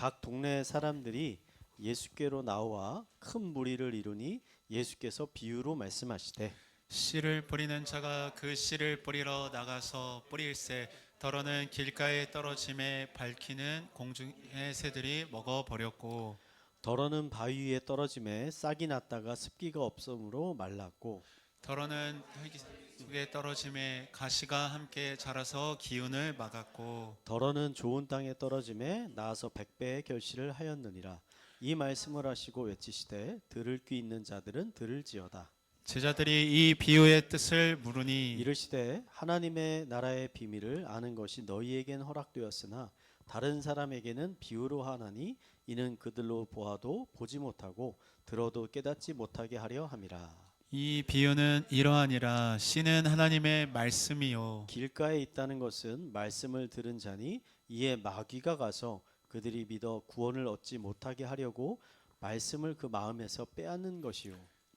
각 동네 사람들이 예수께로 나와 큰 무리를 이루니 예수께서 비유로 말씀하시되 씨를 뿌리는 자가 그 씨를 뿌리러 나가서 뿌릴새 더러는 길가에 떨어짐에 밝히는 공중의 새들이 먹어버렸고 더러는 바위 위에 떨어짐에 싹이 났다가 습기가 없으므로 말랐고 더러는 흙 속에 떨어짐에 가시가 함께 자라서 기운을 막았고 더러는 좋은 땅에 떨어짐에 나아서 백배의 결실을 하였느니라. 이 말씀을 하시고 외치시되 들을 귀 있는 자들은 들을지어다. 제자들이 이 비유의 뜻을 물으니 이르시되 하나님의 나라의 비밀을 아는 것이 너희에겐 허락되었으나 다른 사람에게는 비유로 하나니 이는 그들로 보아도 보지 못하고 들어도 깨닫지 못하게 하려 함이라. 이 비유는 이러하니라. 씨는 하나님의 말씀이요 길가에 있다는 것은 말씀을 들은 자니 이에 마귀가 가서 그들이 믿어 구원을 얻지 못하게 하려고 말씀을 그 마음에서 빼앗는 것이요.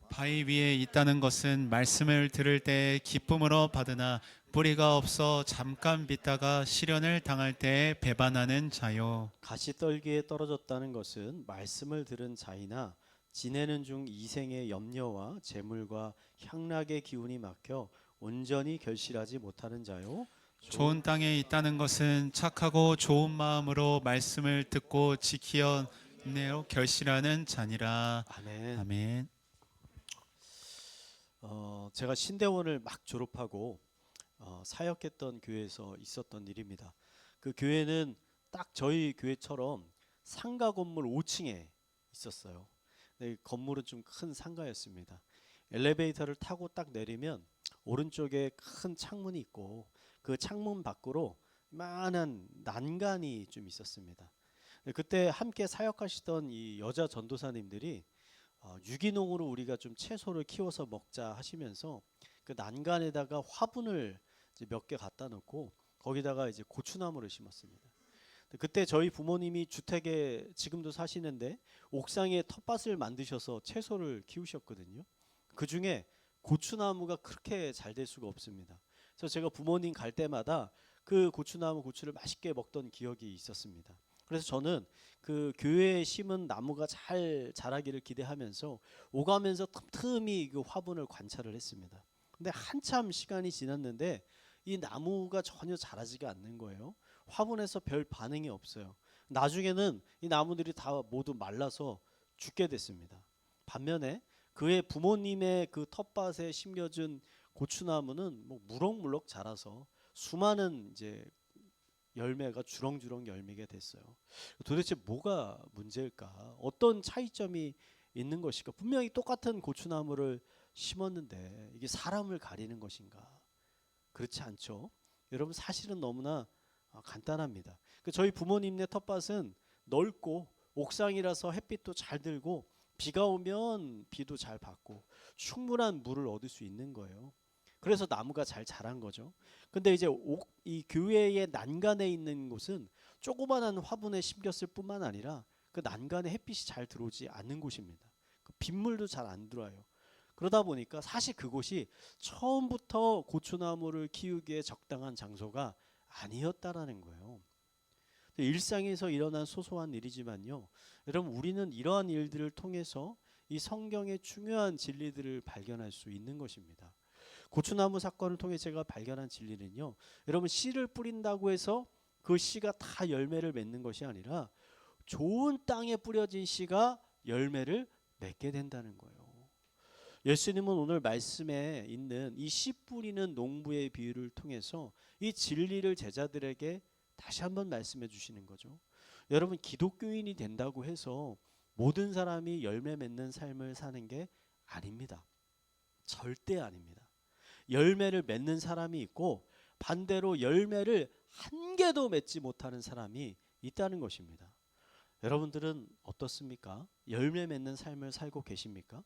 바위 위에 있다는 것은 말씀을 들을 때 기쁨으로 받으나 뿌리가 없어 잠깐 믿다가 시련을 당할 때 배반하는 자요. 가시떨기에 떨어졌다는 것은 말씀을 들은 자이나 지내는 중 이생의 염려와 재물과 향락의 기운이 막혀 온전히 결실하지 못하는 자요. 좋은 땅에 있다는 것은 착하고 좋은 마음으로 말씀을 듣고 지키어 내로 결실하는 자니라. 아멘. 아멘. 제가 신대원을 막 졸업하고 사역했던 교회에서 있었던 일입니다. 그 교회는 딱 저희 교회처럼 상가 건물 5층에 있었어요. 근데 건물은 좀 큰 상가였습니다. 엘리베이터를 타고 딱 내리면 오른쪽에 큰 창문이 있고 그 창문 밖으로 많은 난간이 좀 있었습니다. 그때 함께 사역하시던 이 여자 전도사님들이 유기농으로 우리가 좀 채소를 키워서 먹자 하시면서 그 난간에다가 화분을 몇 개 갖다 놓고 거기다가 이제 고추나무를 심었습니다. 그때 저희 부모님이 주택에 지금도 사시는데 옥상에 텃밭을 만드셔서 채소를 키우셨거든요. 그 중에 고추나무가 그렇게 잘 될 수가 없습니다. 그래서 제가 부모님 갈 때마다 그 고추나무 고추를 맛있게 먹던 기억이 있었습니다. 그래서 저는 그 교회에 심은 나무가 잘 자라기를 기대하면서 오가면서 틈틈이 그 화분을 관찰을 했습니다. 근데 한참 시간이 지났는데 이 나무가 전혀 자라지가 않는 거예요. 화분에서 별 반응이 없어요. 나중에는 이 나무들이 다 모두 말라서 죽게 됐습니다. 반면에 그의 부모님의 그 텃밭에 심겨진 고추나무는 뭐 무럭무럭 자라서 수많은 이제 열매가 주렁주렁 열매게 됐어요. 도대체 뭐가 문제일까? 어떤 차이점이 있는 것일까? 분명히 똑같은 고추나무를 심었는데 이게 사람을 가리는 것인가? 그렇지 않죠. 여러분 사실은 너무나 간단합니다. 저희 부모님네 텃밭은 넓고 옥상이라서 햇빛도 잘 들고 비가 오면 비도 잘 받고 충분한 물을 얻을 수 있는 거예요. 그래서 나무가 잘 자란 거죠. 근데 이제 이 교회의 난간에 있는 곳은 조그만한 화분에 심겼을 뿐만 아니라 그 난간에 햇빛이 잘 들어오지 않는 곳입니다. 그 빗물도 잘 안 들어와요. 그러다 보니까 사실 그곳이 처음부터 고추나무를 키우기에 적당한 장소가 아니었다라는 거예요. 일상에서 일어난 소소한 일이지만요. 여러분 우리는 이러한 일들을 통해서 이 성경의 중요한 진리들을 발견할 수 있는 것입니다. 고추나무 사건을 통해 제가 발견한 진리는요. 여러분 씨를 뿌린다고 해서 그 씨가 다 열매를 맺는 것이 아니라 좋은 땅에 뿌려진 씨가 열매를 맺게 된다는 거예요. 예수님은 오늘 말씀에 있는 이 씨 뿌리는 농부의 비유를 통해서 이 진리를 제자들에게 다시 한번 말씀해 주시는 거죠. 여러분 기독교인이 된다고 해서 모든 사람이 열매 맺는 삶을 사는 게 아닙니다. 절대 아닙니다. 열매를 맺는 사람이 있고 반대로 열매를 한 개도 맺지 못하는 사람이 있다는 것입니다. 여러분들은 어떻습니까? 열매 맺는 삶을 살고 계십니까?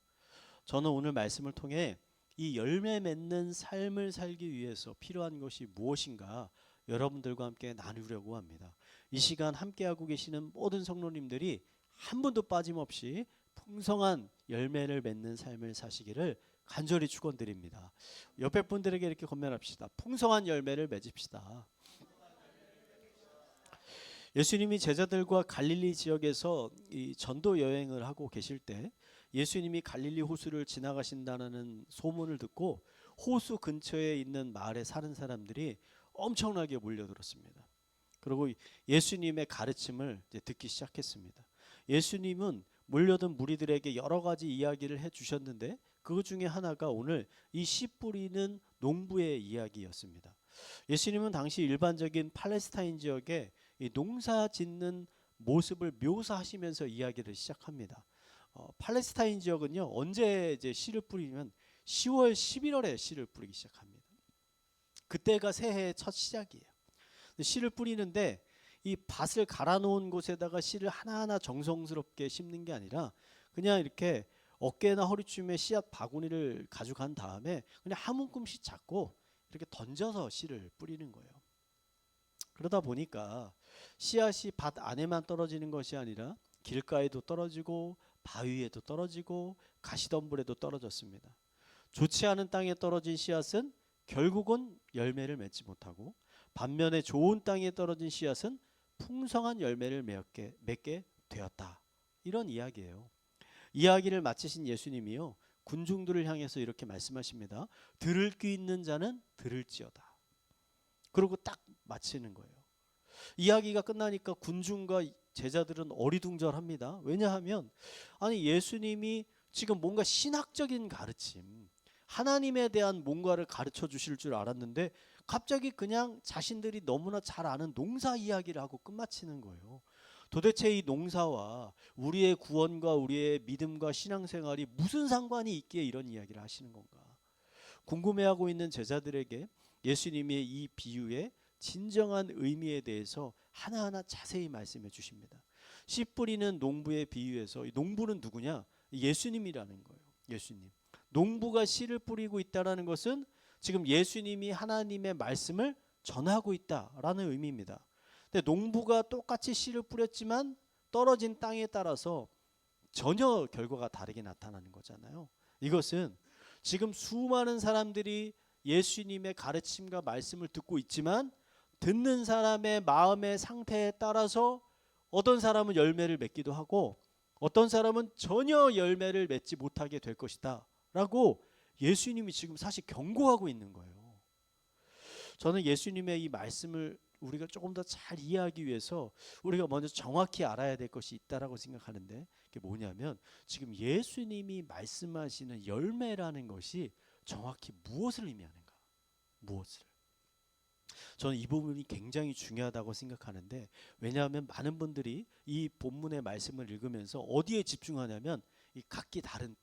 저는 오늘 말씀을 통해 이 열매 맺는 삶을 살기 위해서 필요한 것이 무엇인가 여러분들과 함께 나누려고 합니다. 이 시간 함께하고 계시는 모든 성도님들이 한 분도 빠짐없이 풍성한 열매를 맺는 삶을 사시기를 간절히 축원드립니다. 옆에 분들에게 이렇게 건면합시다. 풍성한 열매를 맺읍시다. 예수님이 제자들과 갈릴리 지역에서 이 전도 여행을 하고 계실 때 예수님이 갈릴리 호수를 지나가신다는 소문을 듣고 호수 근처에 있는 마을에 사는 사람들이 엄청나게 몰려들었습니다. 그리고 예수님의 가르침을 이제 듣기 시작했습니다. 예수님은 몰려든 무리들에게 여러 가지 이야기를 해주셨는데 그 중에 하나가 오늘 이 씨 뿌리는 농부의 이야기였습니다. 예수님은 당시 일반적인 팔레스타인 지역에 이 농사 짓는 모습을 묘사하시면서 이야기를 시작합니다. 팔레스타인 지역은요, 언제 이제 씨를 뿌리면 10월, 11월에 씨를 뿌리기 시작합니다. 그때가 새해의 첫 시작이에요. 씨를 뿌리는데 이 밭을 갈아놓은 곳에다가 씨를 하나하나 정성스럽게 심는 게 아니라 그냥 이렇게 어깨나 허리춤에 씨앗 바구니를 가져간 다음에 그냥 한 움큼씩 잡고 이렇게 던져서 씨를 뿌리는 거예요. 그러다 보니까 씨앗이 밭 안에만 떨어지는 것이 아니라 길가에도 떨어지고 바위에도 떨어지고 가시덤불에도 떨어졌습니다. 좋지 않은 땅에 떨어진 씨앗은 결국은 열매를 맺지 못하고 반면에 좋은 땅에 떨어진 씨앗은 풍성한 열매를 맺게 되었다. 이런 이야기예요. 이야기를 마치신 예수님이요, 군중들을 향해서 이렇게 말씀하십니다. 들을 귀 있는 자는 들을지어다. 그러고 딱 마치는 거예요. 이야기가 끝나니까 군중과 제자들은 어리둥절합니다. 왜냐하면 아니 예수님이 지금 뭔가 신학적인 가르침, 하나님에 대한 뭔가를 가르쳐 주실 줄 알았는데 갑자기 그냥 자신들이 너무나 잘 아는 농사 이야기를 하고 끝마치는 거예요. 도대체 이 농사와 우리의 구원과 우리의 믿음과 신앙생활이 무슨 상관이 있기에 이런 이야기를 하시는 건가? 궁금해하고 있는 제자들에게 예수님의 이 비유의 진정한 의미에 대해서 하나하나 자세히 말씀해 주십니다. 씨 뿌리는 농부의 비유에서 이 농부는 누구냐? 예수님이라는 거예요. 예수님. 농부가 씨를 뿌리고 있다는 것은 지금 예수님이 하나님의 말씀을 전하고 있다라는 의미입니다. 근데 농부가 똑같이 씨를 뿌렸지만 떨어진 땅에 따라서 전혀 결과가 다르게 나타나는 거잖아요. 이것은 지금 수많은 사람들이 예수님의 가르침과 말씀을 듣고 있지만 듣는 사람의 마음의 상태에 따라서 어떤 사람은 열매를 맺기도 하고 어떤 사람은 전혀 열매를 맺지 못하게 될 것이다 라고 예수님이 지금 사실 경고하고 있는 거예요. 저는 예수님의 이 말씀을 우리가 조금 더 잘 이해하기 위해서 우리가 먼저 정확히 알아야 될 것이 있다라고 생각하는데 그게 뭐냐면 지금 예수님이 말씀하시는 열매라는 것이 정확히 무엇을 의미하는가? 무엇을? 저는 이 부분이 굉장히 중요하다고 생각하는데 왜냐하면 많은 분들이 이 본문의 말씀을 읽으면서 어디에 집중하냐면 이 각기 다른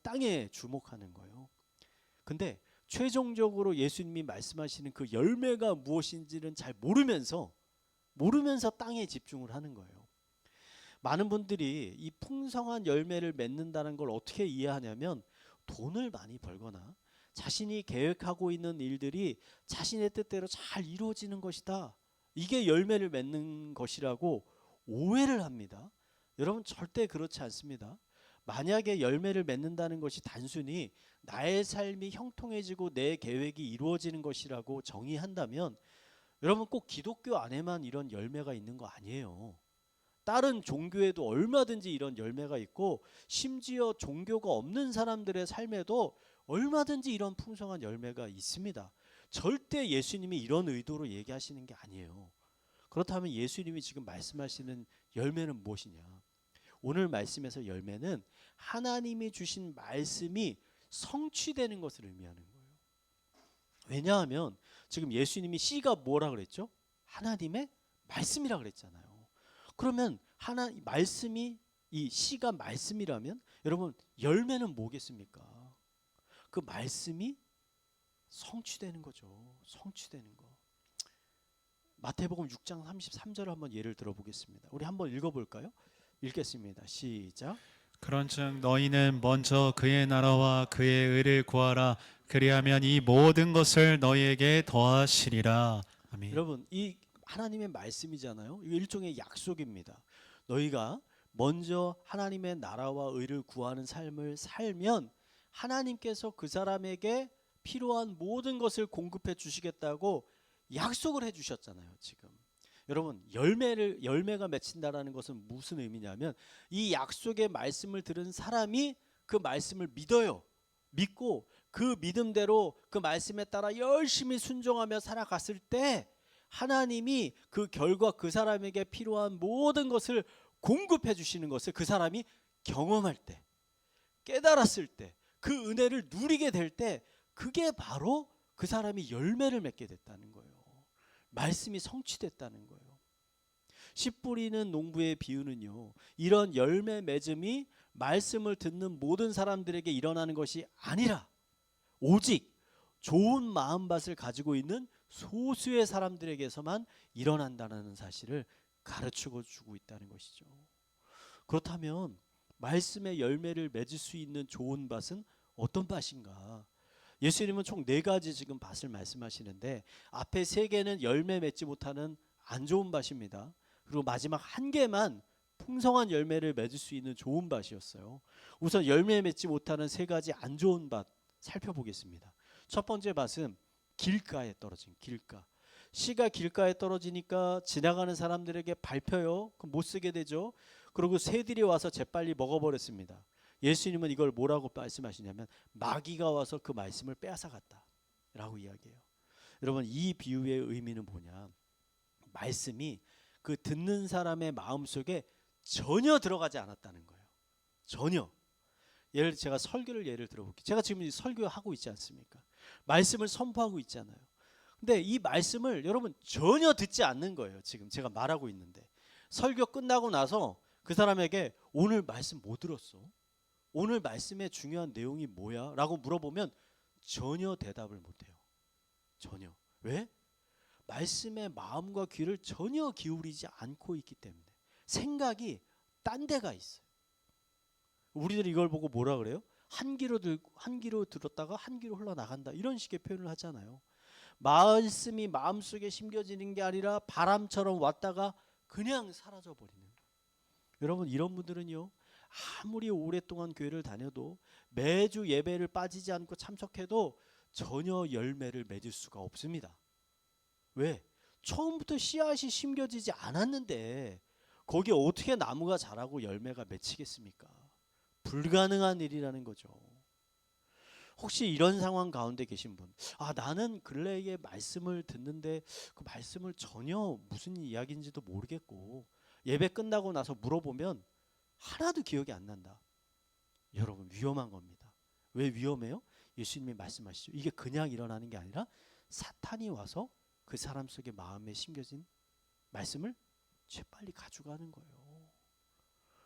땅에 주목하는 거예요. 근데 최종적으로 예수님이 말씀하시는 그 열매가 무엇인지는 잘 모르면서 땅에 집중을 하는 거예요. 많은 분들이 이 풍성한 열매를 맺는다는 걸 어떻게 이해하냐면 돈을 많이 벌거나 자신이 계획하고 있는 일들이 자신의 뜻대로 잘 이루어지는 것이다. 이게 열매를 맺는 것이라고 오해를 합니다. 여러분 절대 그렇지 않습니다. 만약에 열매를 맺는다는 것이 단순히 나의 삶이 형통해지고 내 계획이 이루어지는 것이라고 정의한다면 여러분 꼭 기독교 안에만 이런 열매가 있는 거 아니에요. 다른 종교에도 얼마든지 이런 열매가 있고 심지어 종교가 없는 사람들의 삶에도 얼마든지 이런 풍성한 열매가 있습니다. 절대 예수님이 이런 의도로 얘기하시는 게 아니에요. 그렇다면 예수님이 지금 말씀하시는 열매는 무엇이냐? 오늘 말씀에서 열매는 하나님이 주신 말씀이 성취되는 것을 의미하는 거예요. 왜냐하면 지금 예수님이 씨가 뭐라 그랬죠? 하나님의 말씀이라 그랬잖아요. 그러면 말씀이 이 씨가 말씀이라면 여러분 열매는 뭐겠습니까? 그 말씀이 성취되는 거죠. 성취되는 거. 마태복음 6장 33절을 한번 예를 들어보겠습니다. 우리 한번 읽어볼까요? 읽겠습니다. 시작. 그런즉 너희는 먼저 그의 나라와 그의 의를 구하라. 그리하면 이 모든 것을 너희에게 더하시리라. 아멘. 여러분 이 하나님의 말씀이잖아요. 이 일종의 약속입니다. 너희가 먼저 하나님의 나라와 의를 구하는 삶을 살면 하나님께서 그 사람에게 필요한 모든 것을 공급해 주시겠다고 약속을 해 주셨잖아요. 지금 여러분 열매가 맺힌다라는 것은 무슨 의미냐면 이 약속의 말씀을 들은 사람이 그 말씀을 믿어요. 믿고 그 믿음대로 그 말씀에 따라 열심히 순종하며 살아갔을 때 하나님이 그 결과 그 사람에게 필요한 모든 것을 공급해 주시는 것을 그 사람이 경험할 때, 깨달았을 때, 그 은혜를 누리게 될 때 그게 바로 그 사람이 열매를 맺게 됐다는 거예요. 말씀이 성취됐다는 거예요. 씨 뿌리는 농부의 비유는요, 이런 열매 맺음이 말씀을 듣는 모든 사람들에게 일어나는 것이 아니라 오직 좋은 마음밭을 가지고 있는 소수의 사람들에게서만 일어난다는 사실을 가르쳐 주고 있다는 것이죠. 그렇다면 말씀의 열매를 맺을 수 있는 좋은 밭은 어떤 밭인가? 예수님은 총 4가지 지금 밭을 말씀하시는데 앞에 3개는 열매 맺지 못하는 안 좋은 밭입니다. 그리고 마지막 1개만 풍성한 열매를 맺을 수 있는 좋은 밭이었어요. 우선 열매 맺지 못하는 3가지 안 좋은 밭 살펴보겠습니다. 첫 번째 밭은 길가에 떨어진 길가. 씨가 길가에 떨어지니까 지나가는 사람들에게 밟혀요. 그럼 못 쓰게 되죠. 그리고 새들이 와서 재빨리 먹어버렸습니다. 예수님은 이걸 뭐라고 말씀하시냐면 마귀가 와서 그 말씀을 빼앗아갔다 라고 이야기해요. 여러분, 이 비유의 의미는 뭐냐, 말씀이 그 듣는 사람의 마음속에 전혀 들어가지 않았다는 거예요. 전혀. 제가 설교를 예를 들어볼게요. 제가 지금 설교하고 있지 않습니까? 말씀을 선포하고 있잖아요. 근데 이 말씀을 여러분 전혀 듣지 않는 거예요. 지금 제가 말하고 있는데 설교 끝나고 나서 그 사람에게 오늘 말씀 뭐 들었어? 오늘 말씀의 중요한 내용이 뭐야? 라고 물어보면 전혀 대답을 못해요. 전혀. 왜? 말씀의 마음과 귀를 전혀 기울이지 않고 있기 때문에 생각이 딴 데가 있어요. 우리들이 이걸 보고 뭐라 그래요? 한 귀로 들었다가 한 귀로 흘러나간다, 이런 식의 표현을 하잖아요. 말씀이 마음속에 심겨지는 게 아니라 바람처럼 왔다가 그냥 사라져 버리는 거예요. 여러분, 이런 분들은요, 아무리 오랫동안 교회를 다녀도 매주 예배를 빠지지 않고 참석해도 전혀 열매를 맺을 수가 없습니다. 왜? 처음부터 씨앗이 심겨지지 않았는데 거기에 어떻게 나무가 자라고 열매가 맺히겠습니까? 불가능한 일이라는 거죠. 혹시 이런 상황 가운데 계신 분, 나는 근래에 말씀을 듣는데 그 말씀을 전혀 무슨 이야기인지도 모르겠고 예배 끝나고 나서 물어보면 하나도 기억이 안 난다. 여러분, 위험한 겁니다. 왜 위험해요? 예수님이 말씀하시죠. 이게 그냥 일어나는 게 아니라 사탄이 와서 그 사람 속에 마음에 심겨진 말씀을 재빨리 가져가는 거예요.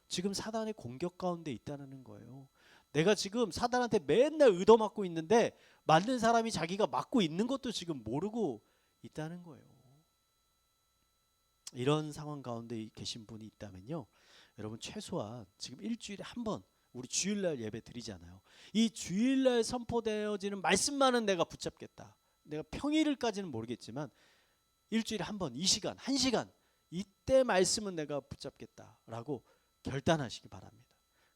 지금 사단의 공격 가운데 있다는 거예요. 내가 지금 사단한테 맨날 의도맞고 있는데 맞는 사람이 자기가 맞고 있는 것도 지금 모르고 있다는 거예요. 이런 상황 가운데 계신 분이 있다면요, 여러분 최소한 지금 일주일에 한 번 우리 주일날 예배 드리잖아요. 이 주일날 선포되어지는 말씀만은 내가 붙잡겠다. 내가 평일까지는 모르겠지만 일주일에 한 번, 이 시간, 한 시간 이때 말씀은 내가 붙잡겠다라고 결단하시기 바랍니다.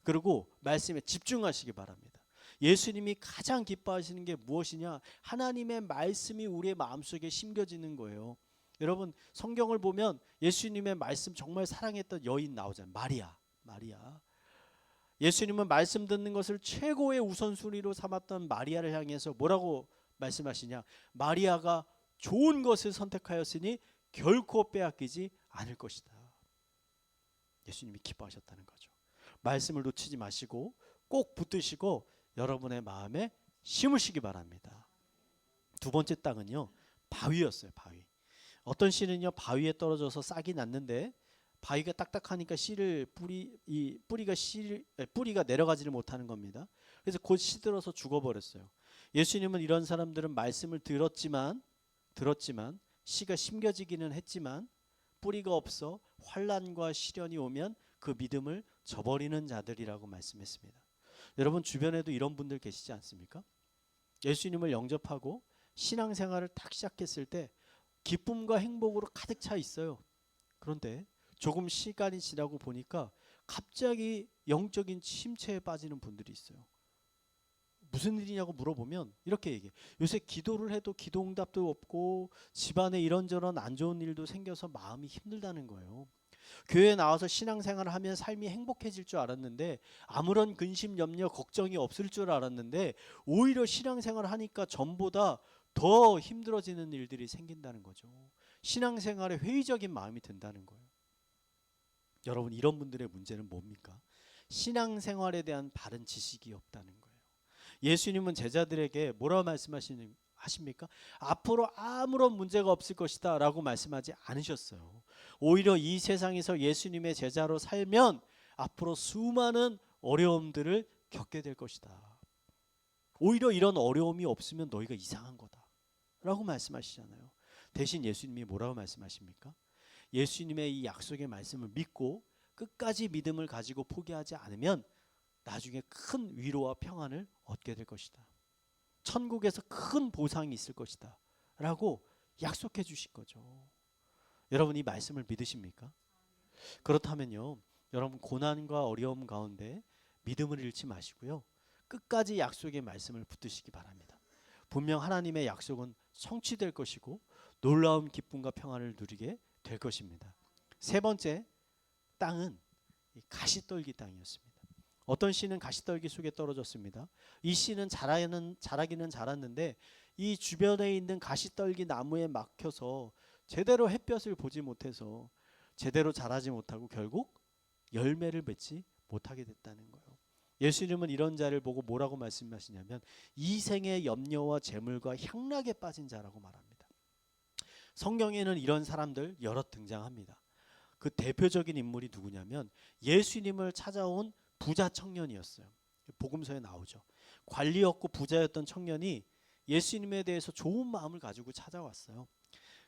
그리고 말씀에 집중하시기 바랍니다. 예수님이 가장 기뻐하시는 게 무엇이냐? 하나님의 말씀이 우리의 마음속에 심겨지는 거예요. 여러분, 성경을 보면 예수님의 말씀 정말 사랑했던 여인 나오잖아요. 마리아. 예수님은 말씀 듣는 것을 최고의 우선순위로 삼았던 마리아를 향해서 뭐라고 말씀하시냐? 마리아가 좋은 것을 선택하였으니 결코 빼앗기지 않을 것이다. 예수님이 기뻐하셨다는 거죠. 말씀을 놓치지 마시고 꼭 붙드시고 여러분의 마음에 심으시기 바랍니다. 두 번째 땅은요, 바위였어요. 바위. 어떤 씨는요, 바위에 떨어져서 싹이 났는데 바위가 딱딱하니까 뿌리가 내려가지를 못하는 겁니다. 그래서 곧 시들어서 죽어버렸어요. 예수님은 이런 사람들은 말씀을 들었지만 씨가 심겨지기는 했지만 뿌리가 없어 환난과 시련이 오면 그 믿음을 저버리는 자들이라고 말씀했습니다. 여러분, 주변에도 이런 분들 계시지 않습니까? 예수님을 영접하고 신앙생활을 딱 시작했을 때 기쁨과 행복으로 가득 차 있어요. 그런데 조금 시간이 지나고 보니까 갑자기 영적인 침체에 빠지는 분들이 있어요. 무슨 일이냐고 물어보면 이렇게 얘기해. 요새 기도를 해도 기도 응답도 없고 집안에 이런저런 안 좋은 일도 생겨서 마음이 힘들다는 거예요. 교회에 나와서 신앙생활을 하면 삶이 행복해질 줄 알았는데 아무런 근심 염려 걱정이 없을 줄 알았는데 오히려 신앙생활을 하니까 전보다 더 힘들어지는 일들이 생긴다는 거죠. 신앙생활에 회의적인 마음이 든다는 거예요. 여러분, 이런 분들의 문제는 뭡니까? 신앙생활에 대한 바른 지식이 없다는 거예요. 예수님은 제자들에게 뭐라고 하십니까? 앞으로 아무런 문제가 없을 것이다 라고 말씀하지 않으셨어요. 오히려 이 세상에서 예수님의 제자로 살면 앞으로 수많은 어려움들을 겪게 될 것이다. 오히려 이런 어려움이 없으면 너희가 이상한 거다 라고 말씀하시잖아요. 대신 예수님이 뭐라고 말씀하십니까? 예수님의 이 약속의 말씀을 믿고 끝까지 믿음을 가지고 포기하지 않으면 나중에 큰 위로와 평안을 얻게 될 것이다. 천국에서 큰 보상이 있을 것이다 라고 약속해 주실 거죠. 여러분, 이 말씀을 믿으십니까? 그렇다면요, 여러분, 고난과 어려움 가운데 믿음을 잃지 마시고요, 끝까지 약속의 말씀을 붙드시기 바랍니다. 분명 하나님의 약속은 성취될 것이고 놀라운 기쁨과 평안을 누리게 될 것입니다. 세 번째 땅은 가시떨기 땅이었습니다. 어떤 씨는 가시떨기 속에 떨어졌습니다. 이 씨는 자라기는 자랐는데 이 주변에 있는 가시떨기 나무에 막혀서 제대로 햇볕을 보지 못해서 제대로 자라지 못하고 결국 열매를 맺지 못하게 됐다는 거예요. 예수님은 이런 자를 보고 뭐라고 말씀하시냐면 이생의 염려와 재물과 향락에 빠진 자라고 말합니다. 성경에는 이런 사람들 여러 등장합니다. 그 대표적인 인물이 누구냐면 예수님을 찾아온 부자 청년이었어요. 복음서에 나오죠. 관리 없고 부자였던 청년이 예수님에 대해서 좋은 마음을 가지고 찾아왔어요.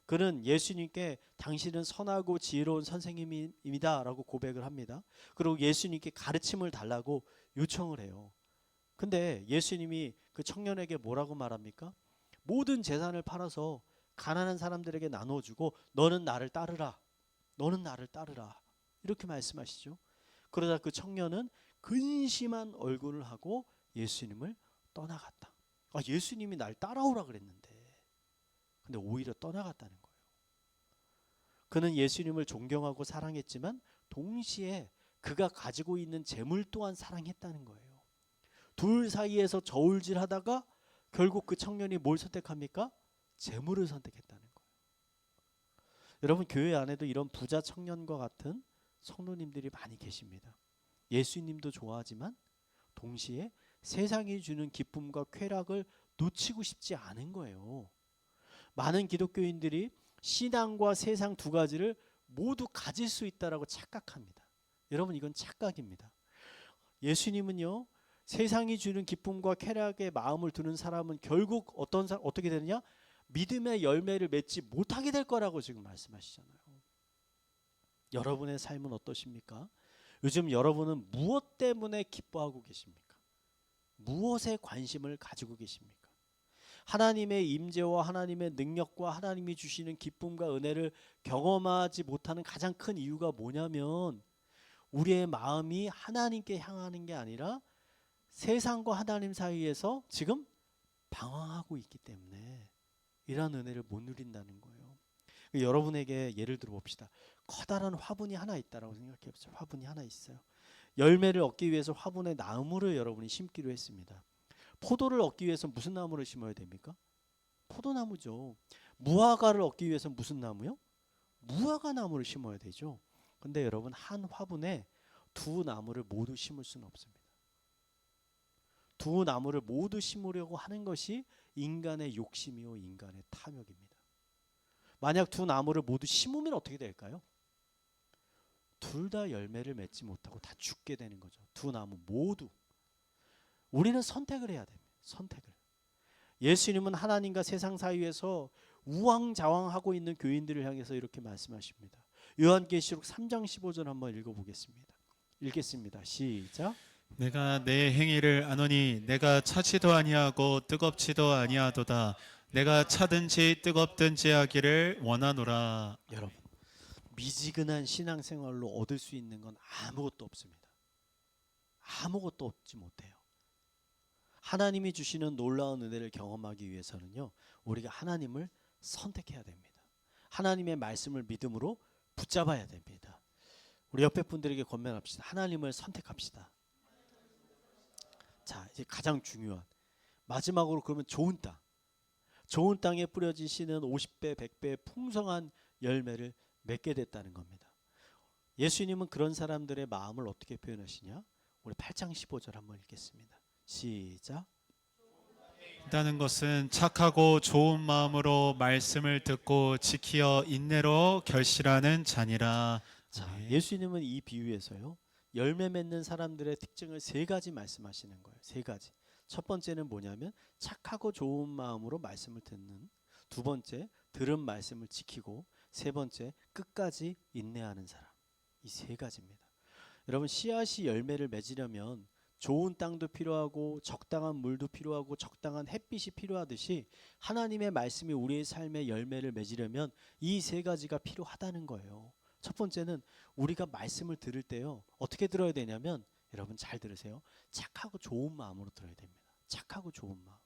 그는 예수님께 당신은 선하고 지혜로운 선생님입니다 라고 고백을 합니다. 그리고 예수님께 가르침을 달라고 요청을 해요. 근데 예수님이 그 청년에게 뭐라고 말합니까? 모든 재산을 팔아서 가난한 사람들에게 나눠주고 너는 나를 따르라. 너는 나를 따르라. 이렇게 말씀하시죠. 그러자 그 청년은 근심한 얼굴을 하고 예수님을 떠나갔다. 예수님이 날 따라오라 그랬는데 근데 오히려 떠나갔다는 거예요. 그는 예수님을 존경하고 사랑했지만 동시에 그가 가지고 있는 재물 또한 사랑했다는 거예요. 둘 사이에서 저울질하다가 결국 그 청년이 뭘 선택합니까? 재물을 선택했다는 거예요. 여러분, 교회 안에도 이런 부자 청년과 같은 성도님들이 많이 계십니다. 예수님도 좋아하지만 동시에 세상이 주는 기쁨과 쾌락을 놓치고 싶지 않은 거예요. 많은 기독교인들이 신앙과 세상 두 가지를 모두 가질 수 있다라고 착각합니다. 여러분, 이건 착각입니다. 예수님은요, 세상이 주는 기쁨과 쾌락에 마음을 두는 사람은 결국 어떻게 되느냐? 믿음의 열매를 맺지 못하게 될 거라고 지금 말씀하시잖아요. 여러분의 삶은 어떠십니까? 요즘 여러분은 무엇 때문에 기뻐하고 계십니까? 무엇에 관심을 가지고 계십니까? 하나님의 임재와 하나님의 능력과 하나님이 주시는 기쁨과 은혜를 경험하지 못하는 가장 큰 이유가 뭐냐면 우리의 마음이 하나님께 향하는 게 아니라 세상과 하나님 사이에서 지금 방황하고 있기 때문에 이러한 은혜를 못 누린다는 거예요. 여러분에게 예를 들어 봅시다. 커다란 화분이 하나 있다라고 생각해 보세요. 화분이 하나 있어요. 열매를 얻기 위해서 화분에 나무를 여러분이 심기로 했습니다. 포도를 얻기 위해서 무슨 나무를 심어야 됩니까? 포도나무죠. 무화과를 얻기 위해서 무슨 나무요? 무화과 나무를 심어야 되죠. 근데 여러분, 한 화분에 두 나무를 모두 심을 수는 없습니다. 두 나무를 모두 심으려고 하는 것이 인간의 욕심이요 인간의 탐욕입니다. 만약 두 나무를 모두 심으면 어떻게 될까요? 둘 다 열매를 맺지 못하고 다 죽게 되는 거죠. 두 나무 모두. 우리는 선택을 해야 됩니다. 선택을. 예수님은 하나님과 세상 사이에서 우왕좌왕하고 있는 교인들을 향해서 이렇게 말씀하십니다. 요한계시록 3장 15절 한번 읽어보겠습니다. 읽겠습니다. 시작. 내가 내 행위를 아노니 내가 차지도 아니하고 뜨겁지도 아니하도다. 내가 차든지 뜨겁든지 하기를 원하노라. 여러분, 미지근한 신앙생활로 얻을 수 있는 건 아무것도 없습니다. 아무것도 얻지 못해요. 하나님이 주시는 놀라운 은혜를 경험하기 위해서는요, 우리가 하나님을 선택해야 됩니다. 하나님의 말씀을 믿음으로 붙잡아야 됩니다. 우리 옆에 분들에게 권면합시다. 하나님을 선택합시다. 자, 이제 가장 중요한 마지막으로, 그러면 좋은 땅에 뿌려지시는 50배, 100배 풍성한 열매를 맺게 됐다는 겁니다. 예수님은 그런 사람들의 마음을 어떻게 표현하시냐? 우리 8장 15절 한번 읽겠습니다. 시작. 있다는 것은 착하고 좋은 마음으로 말씀을 듣고 지키어 인내로 결실하는 자니라. 자, 아멘. 예수님은 이 비유에서요, 열매 맺는 사람들의 특징을 세 가지 말씀하시는 거예요. 세 가지. 첫 번째는 뭐냐면 착하고 좋은 마음으로 말씀을 듣는, 두 번째 들은 말씀을 지키고, 세 번째 끝까지 인내하는 사람. 이 세 가지입니다. 여러분, 씨앗이 열매를 맺으려면 좋은 땅도 필요하고 적당한 물도 필요하고 적당한 햇빛이 필요하듯이 하나님의 말씀이 우리의 삶에 열매를 맺으려면 이 세 가지가 필요하다는 거예요. 첫 번째는 우리가 말씀을 들을 때요, 어떻게 들어야 되냐면, 여러분 잘 들으세요. 착하고 좋은 마음으로 들어야 됩니다. 착하고 좋은 마음.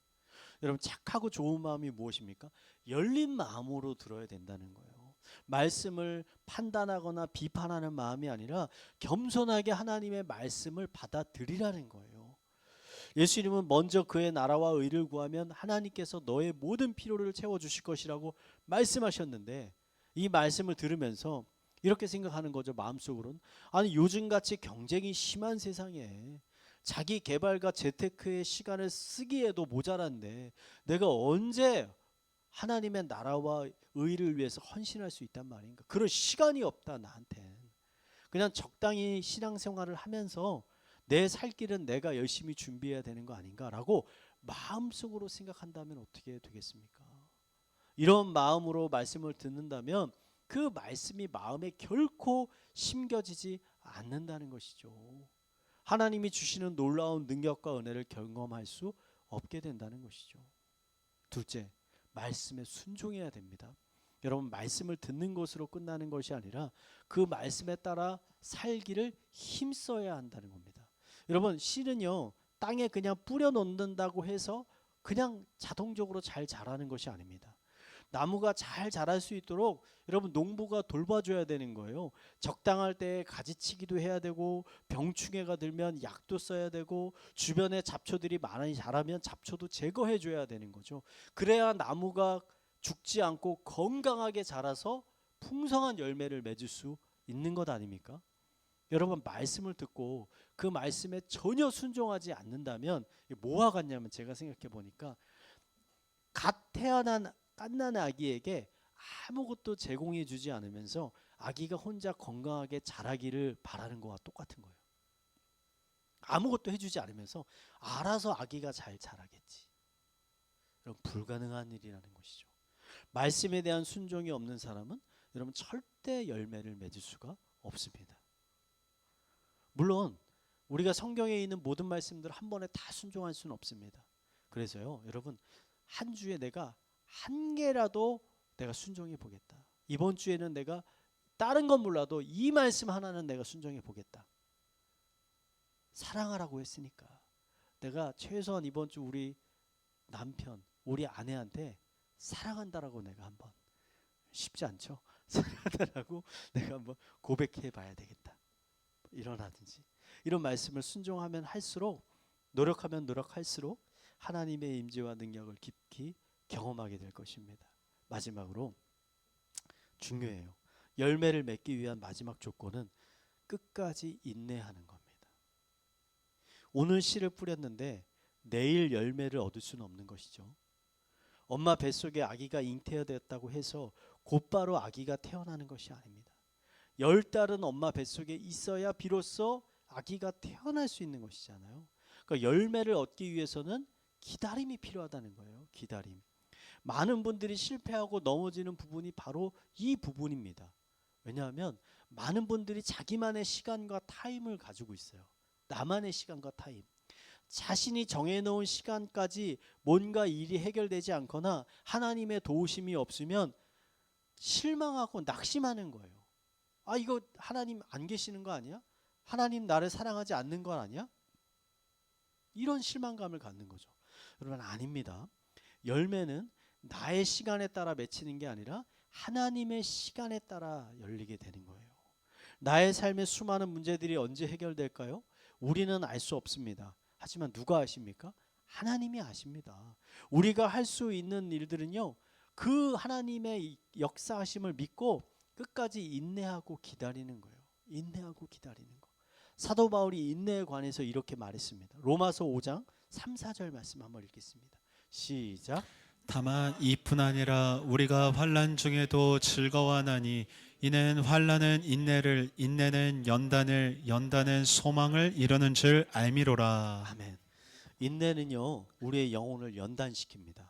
여러분, 착하고 좋은 마음이 무엇입니까? 열린 마음으로 들어야 된다는 거예요. 말씀을 판단하거나 비판하는 마음이 아니라 겸손하게 하나님의 말씀을 받아들이라는 거예요. 예수님은 먼저 그의 나라와 의를 구하면 하나님께서 너의 모든 필요를 채워주실 것이라고 말씀하셨는데, 이 말씀을 들으면서 이렇게 생각하는 거죠. 마음속으로는, 아니 요즘같이 경쟁이 심한 세상에 자기 개발과 재테크의 시간을 쓰기에도 모자란데 내가 언제 하나님의 나라와 의를 위해서 헌신할 수 있단 말인가? 그럴 시간이 없다 나한테. 그냥 적당히 신앙생활을 하면서 내 살 길은 내가 열심히 준비해야 되는 거 아닌가라고 마음속으로 생각한다면 어떻게 되겠습니까? 이런 마음으로 말씀을 듣는다면 그 말씀이 마음에 결코 심겨지지 않는다는 것이죠. 하나님이 주시는 놀라운 능력과 은혜를 경험할 수 없게 된다는 것이죠. 둘째, 말씀에 순종해야 됩니다. 여러분, 말씀을 듣는 것으로 끝나는 것이 아니라 그 말씀에 따라 살기를 힘써야 한다는 겁니다. 여러분, 씨는요, 땅에 그냥 뿌려 놓는다고 해서 그냥 자동적으로 잘 자라는 것이 아닙니다. 나무가 잘 자랄 수 있도록 여러분, 농부가 돌봐줘야 되는 거예요. 적당할 때 가지치기도 해야 되고, 병충해가 들면 약도 써야 되고, 주변에 잡초들이 많이 자라면 잡초도 제거해 줘야 되는 거죠. 그래야 나무가 죽지 않고 건강하게 자라서 풍성한 열매를 맺을 수 있는 것 아닙니까? 여러분, 말씀을 듣고 그 말씀에 전혀 순종하지 않는다면 뭐와 같냐면, 제가 생각해 보니까 갓 태어난 갓난 아기에게 아무것도 제공해 주지 않으면서 아기가 혼자 건강하게 자라기를 바라는 것과 똑같은 거예요. 아무것도 해주지 않으면서 알아서 아기가 잘 자라겠지. 여러분, 불가능한 일이라는 것이죠. 말씀에 대한 순종이 없는 사람은 여러분 절대 열매를 맺을 수가 없습니다. 물론 우리가 성경에 있는 모든 말씀들 한 번에 다 순종할 수는 없습니다. 그래서요, 여러분, 한 주에 내가 한 개라도 내가 순종해 보겠다. 이번 주에는 내가 다른 건 몰라도 이 말씀 하나는 내가 순종해 보겠다. 사랑하라고 했으니까 내가 최소한 이번 주 우리 남편, 우리 아내한테 사랑한다라고 내가 한번, 쉽지 않죠? 사랑한다라고 내가 한번 고백해 봐야 되겠다. 일어나든지 이런 말씀을 순종하면 할수록, 노력하면 노력할수록 하나님의 임재와 능력을 깊이 경험하게 될 것입니다. 마지막으로 중요해요. 열매를 맺기 위한 마지막 조건은 끝까지 인내하는 겁니다. 오늘 씨를 뿌렸는데 내일 열매를 얻을 수는 없는 것이죠. 엄마 뱃속에 아기가 잉태되었다고 해서 곧바로 아기가 태어나는 것이 아닙니다. 10달은 엄마 뱃속에 있어야 비로소 아기가 태어날 수 있는 것이잖아요. 그러니까 열매를 얻기 위해서는 기다림이 필요하다는 거예요. 기다림. 많은 분들이 실패하고 넘어지는 부분이 바로 이 부분입니다. 왜냐하면 많은 분들이 자기만의 시간과 타임을 가지고 있어요. 나만의 시간과 타임. 자신이 정해놓은 시간까지 뭔가 일이 해결되지 않거나 하나님의 도우심이 없으면 실망하고 낙심하는 거예요. 아, 이거 하나님 안 계시는 거 아니야? 하나님 나를 사랑하지 않는 건 아니야? 이런 실망감을 갖는 거죠. 여러분 아닙니다. 열매는 나의 시간에 따라 맺히는 게 아니라 하나님의 시간에 따라 열리게 되는 거예요. 나의 삶의 수많은 문제들이 언제 해결될까요? 우리는 알 수 없습니다. 하지만 누가 아십니까? 하나님이 아십니다. 우리가 할 수 있는 일들은요, 그 하나님의 역사하심을 믿고 끝까지 인내하고 기다리는 거예요. 인내하고 기다리는 거. 사도 바울이 인내에 관해서 이렇게 말했습니다. 로마서 5장 3, 4절 말씀 한번 읽겠습니다. 시작. 다만 이뿐 아니라 우리가 환난 중에도 즐거워하나니 이는 환난은 인내를, 인내는 연단을, 연단은 소망을 이루는 줄 알미로라. 아멘. 인내는요, 우리의 영혼을 연단시킵니다.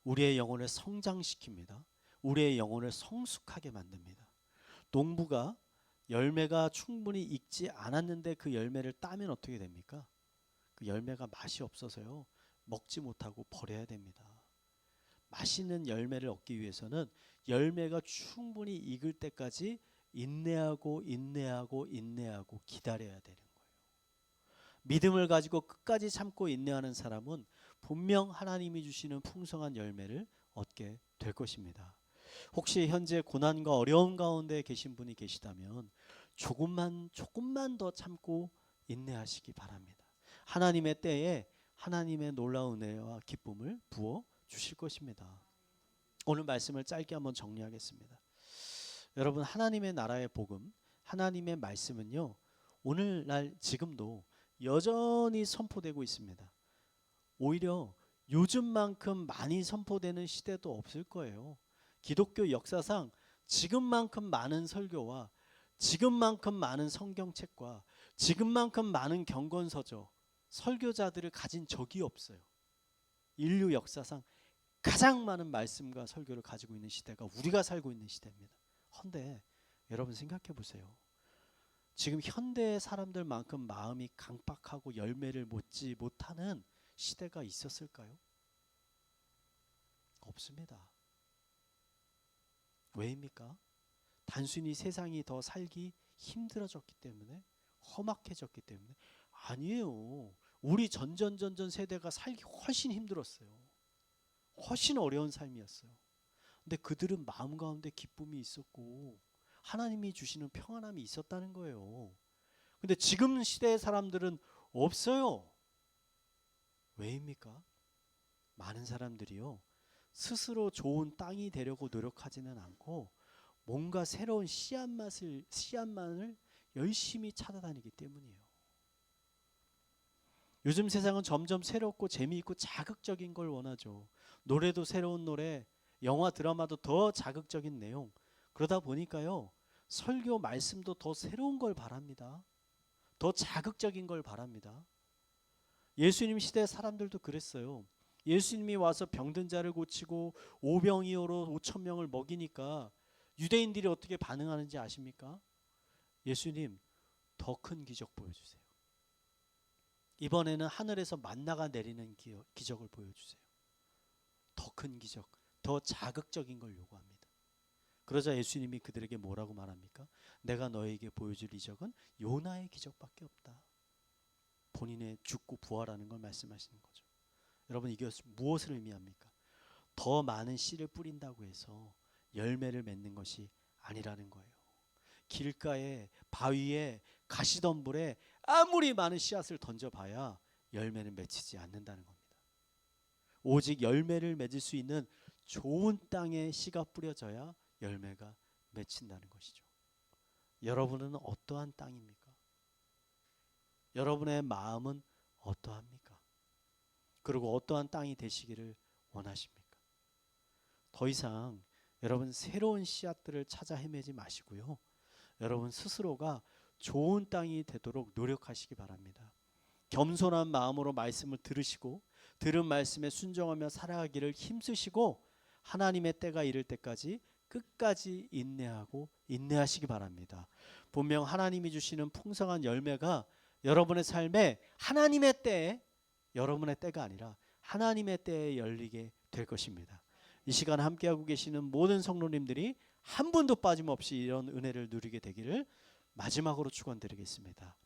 우리의 영혼을 성장시킵니다. 우리의 영혼을 성숙하게 만듭니다. 농부가 열매가 충분히 익지 않았는데 그 열매를 따면 어떻게 됩니까? 그 열매가 맛이 없어서요, 먹지 못하고 버려야 됩니다. 맛있는 열매를 얻기 위해서는 열매가 충분히 익을 때까지 인내하고 인내하고 인내하고 기다려야 되는 거예요. 믿음을 가지고 끝까지 참고 인내하는 사람은 분명 하나님이 주시는 풍성한 열매를 얻게 될 것입니다. 혹시 현재 고난과 어려움 가운데 계신 분이 계시다면 조금만 더 참고 인내하시기 바랍니다. 하나님의 때에 하나님의 놀라운 은혜와 기쁨을 부어 주실 것입니다. 오늘 말씀을 짧게 한번 정리하겠습니다. 여러분, 하나님의 나라의 복음, 하나님의 말씀은요, 오늘날 지금도 여전히 선포되고 있습니다. 오히려 요즘만큼 많이 선포되는 시대도 없을 거예요. 기독교 역사상 지금만큼 많은 설교와 지금만큼 많은 성경책과 지금만큼 많은 경건서적, 설교자들을 가진 적이 없어요. 인류 역사상 가장 많은 말씀과 설교를 가지고 있는 시대가 우리가 살고 있는 시대입니다. 헌데 여러분 생각해 보세요. 지금 현대의 사람들만큼 마음이 강박하고 열매를 맺지 못하는 시대가 있었을까요? 없습니다. 왜입니까? 단순히 세상이 더 살기 힘들어졌기 때문에, 험악해졌기 때문에? 아니에요. 우리 전전 세대가 살기 훨씬 힘들었어요. 훨씬 어려운 삶이었어요. 근데 그들은 마음 가운데 기쁨이 있었고 하나님이 주시는 평안함이 있었다는 거예요. 근데 지금 시대의 사람들은 없어요. 왜입니까? 많은 사람들이요, 스스로 좋은 땅이 되려고 노력하지는 않고 뭔가 새로운 씨앗만을 열심히 찾아다니기 때문이에요. 요즘 세상은 점점 새롭고 재미있고 자극적인 걸 원하죠. 노래도 새로운 노래, 영화 드라마도 더 자극적인 내용. 그러다 보니까요, 설교 말씀도 더 새로운 걸 바랍니다. 더 자극적인 걸 바랍니다. 예수님 시대 사람들도 그랬어요. 예수님이 와서 병든 자를 고치고 오병이어로 5천 명을 먹이니까 유대인들이 어떻게 반응하는지 아십니까? 예수님, 더 큰 기적 보여주세요. 이번에는 하늘에서 만나가 내리는 기적을 보여주세요. 더 큰 기적, 더 자극적인 걸 요구합니다. 그러자 예수님이 그들에게 뭐라고 말합니까? 내가 너에게 보여줄 이적은 요나의 기적밖에 없다. 본인의 죽고 부활하는 걸 말씀하시는 거죠. 여러분, 이게 무엇을 의미합니까? 더 많은 씨를 뿌린다고 해서 열매를 맺는 것이 아니라는 거예요. 길가에, 바위에, 가시덤불에 아무리 많은 씨앗을 던져봐야 열매는 맺히지 않는다는 겁니다. 오직 열매를 맺을 수 있는 좋은 땅에 씨가 뿌려져야 열매가 맺힌다는 것이죠. 여러분은 어떠한 땅입니까? 여러분의 마음은 어떠합니까? 그리고 어떠한 땅이 되시기를 원하십니까? 더 이상 여러분 새로운 씨앗들을 찾아 헤매지 마시고요, 여러분 스스로가 좋은 땅이 되도록 노력하시기 바랍니다. 겸손한 마음으로 말씀을 들으시고 들은 말씀에 순종하며 살아가기를 힘쓰시고 하나님의 때가 이를 때까지 끝까지 인내하시기 바랍니다. 분명 하나님이 주시는 풍성한 열매가 여러분의 삶에 하나님의 때에, 여러분의 때가 아니라 하나님의 때에 열리게 될 것입니다. 이 시간 함께하고 계시는 모든 성도님들이 한 분도 빠짐없이 이런 은혜를 누리게 되기를 마지막으로 축원드리겠습니다.